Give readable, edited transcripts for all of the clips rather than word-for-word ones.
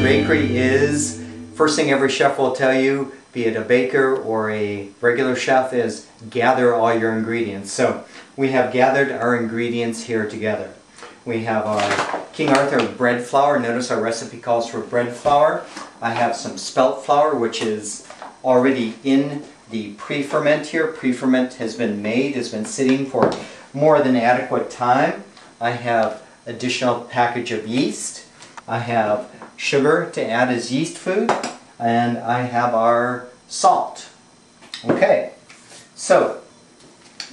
bakery is, first thing every chef will tell you, be it a baker or a regular chef, is gather all your ingredients. So we have gathered our ingredients here together. We have our King Arthur bread flour. Notice our recipe calls for bread flour. I have some spelt flour, which is already in the pre-ferment here. Pre-ferment has been made, has been sitting for more than adequate time. I have additional package of yeast. I have sugar to add as yeast food, and I have our salt. Okay, so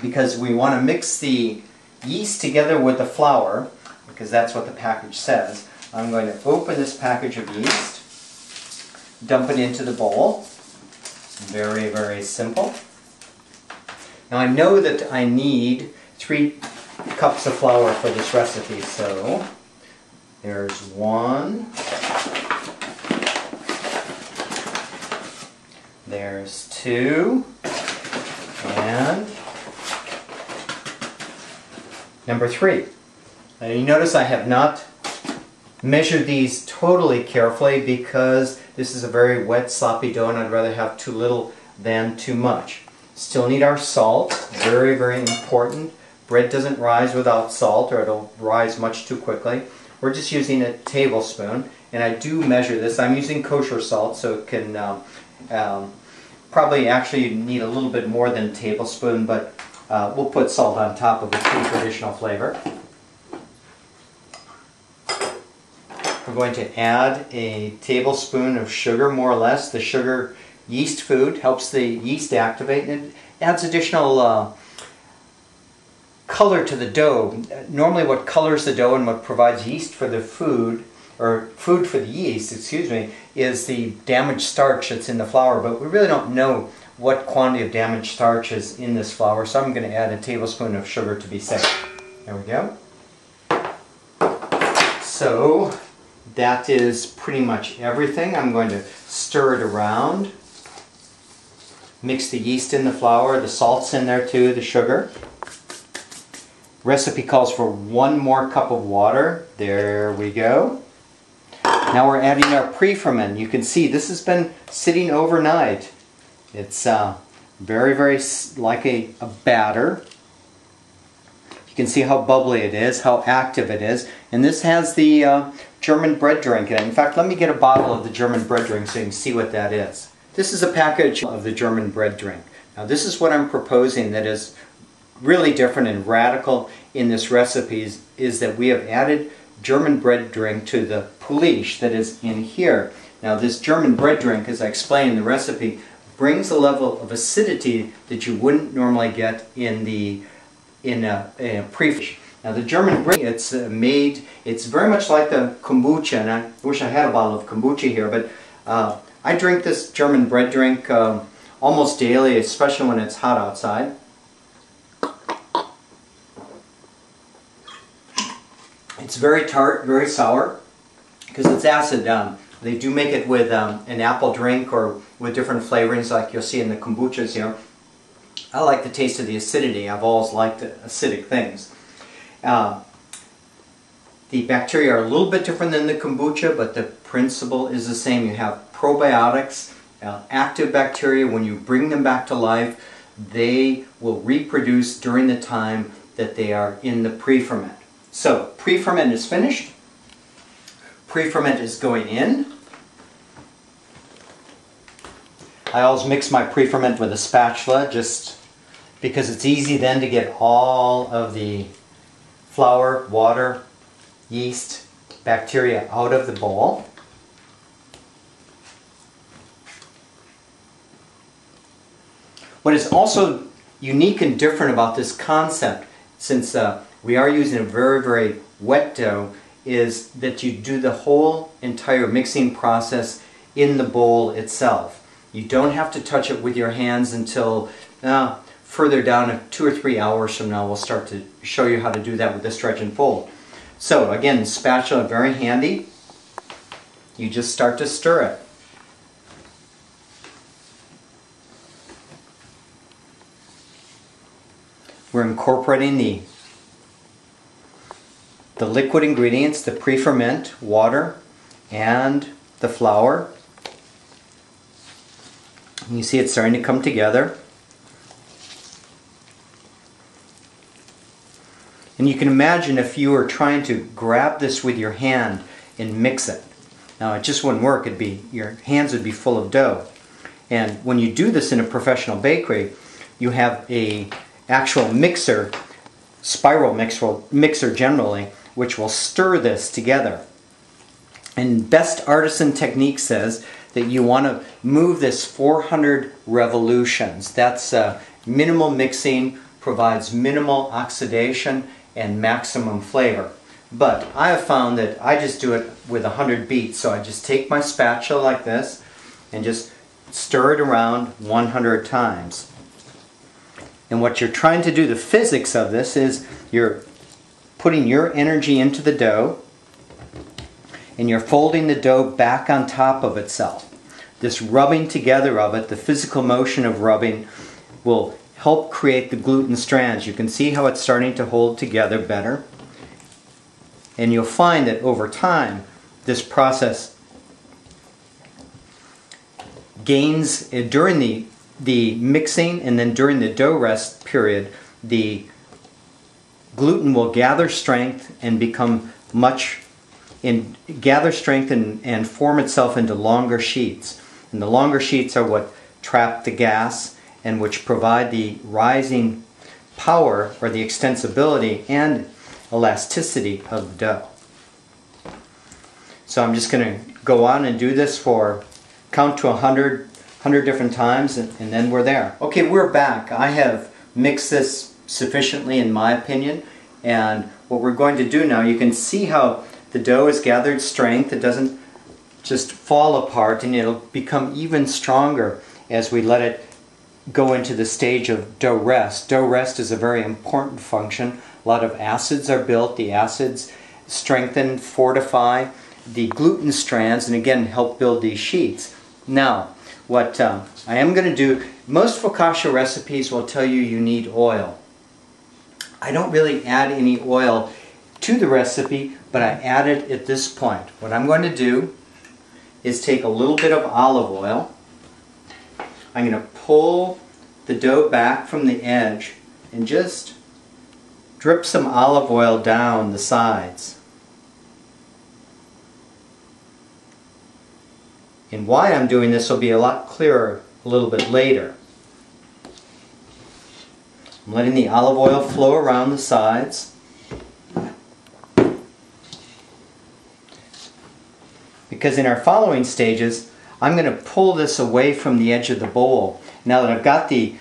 because we want to mix the yeast together with the flour, because that's what the package says, I'm going to open this package of yeast, dump it into the bowl. Very, very simple. Now I know that I need 3 cups of flour for this recipe, so there's 1, there's 2, and number 3. Now you notice I have not measured these totally carefully because this is a very wet, sloppy dough and I'd rather have too little than too much. Still need our salt, very, very important. Bread doesn't rise without salt, or it'll rise much too quickly. We're just using a tablespoon, and I do measure this. I'm using kosher salt, so it can probably actually need a little bit more than a tablespoon, but we'll put salt on top of it for traditional flavor. We're going to add a tablespoon of sugar, more or less. The sugar yeast food helps the yeast activate, and it adds additional color to the dough. Normally what colors the dough and what provides yeast for the food, or food for the yeast, excuse me, is the damaged starch that's in the flour, but we really don't know what quantity of damaged starch is in this flour, so I'm going to add a tablespoon of sugar to be safe. There we go. So that is pretty much everything. I'm going to stir it around. Mix the yeast in the flour, the salt's in there too, the sugar. Recipe calls for 1 more cup of water. There we go. Now we're adding our pre-ferment. You can see this has been sitting overnight. It's very, very like a batter. You can see how bubbly it is, how active it is. And this has the German bread drink in it. In fact, let me get a bottle of the German bread drink so you can see what that is. This is a package of the German bread drink. Now this is what I'm proposing that is really different and radical in this recipe is that we have added German bread drink to the pouliche that is in here. Now this German bread drink, as I explained in the recipe, brings a level of acidity that you wouldn't normally get in a pre-ferment. Now the German bread, it's very much like the kombucha, and I wish I had a bottle of kombucha here, but I drink this German bread drink almost daily, especially when it's hot outside. It's very tart, very sour, because it's acid. They do make it with an apple drink or with different flavorings like you'll see in the kombuchas here. I like the taste of the acidity. I've always liked acidic things. The bacteria are a little bit different than the kombucha, but the principle is the same. You have probiotics, active bacteria. When you bring them back to life, they will reproduce during the time that they are in the pre-ferment. So, pre-ferment is finished. Pre-ferment is going in. I always mix my pre-ferment with a spatula just because it's easy then to get all of the flour, water, yeast, bacteria out of the bowl. What is also unique and different about this concept, since we are using a very, very wet dough, is that you do the whole entire mixing process in the bowl itself. You don't have to touch it with your hands until further down, 2 or 3 hours from now, we'll start to show you how to do that with the stretch and fold. So again, the spatula, very handy. You just start to stir it. We're incorporating the liquid ingredients, the pre-ferment, water, and the flour. You see it's starting to come together. And you can imagine if you were trying to grab this with your hand and mix it. Now it just wouldn't work. Your hands would be full of dough. And when you do this in a professional bakery, you have a actual mixer, spiral mixer generally, which will stir this together. And best artisan technique says that you want to move this 400 revolutions. That's minimal mixing, provides minimal oxidation and maximum flavor. But I have found that I just do it with 100 beats. So I just take my spatula like this and just stir it around 100 times. And what you're trying to do, the physics of this is you're putting your energy into the dough and you're folding the dough back on top of itself. This rubbing together of it, the physical motion of rubbing, will help create the gluten strands. You can see how it's starting to hold together better. And you'll find that over time, this process gains, during the mixing and then during the dough rest period, the gluten will gather strength and become gather strength and form itself into longer sheets. And the longer sheets are what trap the gas and which provide the rising power or the extensibility and elasticity of the dough. So I'm just going to go on and do this count to 100 different times, and then we're there. Okay, we're back. I have mixed this sufficiently in my opinion, and what we're going to do now, you can see how the dough has gathered strength. It doesn't just fall apart, and it'll become even stronger as we let it go into the stage of dough rest. Dough rest is a very important function. A lot of acids are built. The acids strengthen, fortify the gluten strands, and again help build these sheets. Now, what I am going to do, most focaccia recipes will tell you need oil. I don't really add any oil to the recipe, but I add it at this point. What I'm going to do is take a little bit of olive oil. I'm going to pull the dough back from the edge and just drip some olive oil down the sides. And why I'm doing this will be a lot clearer a little bit later. I'm letting the olive oil flow around the sides. Because in our following stages, I'm going to pull this away from the edge of the bowl. Now that I've got the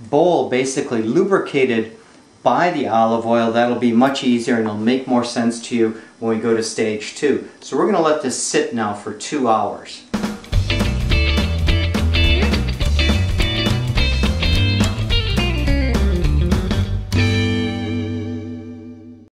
bowl basically lubricated by the olive oil, that'll be much easier and it'll make more sense to you when we go to stage 2. So we're going to let this sit now for 2 hours.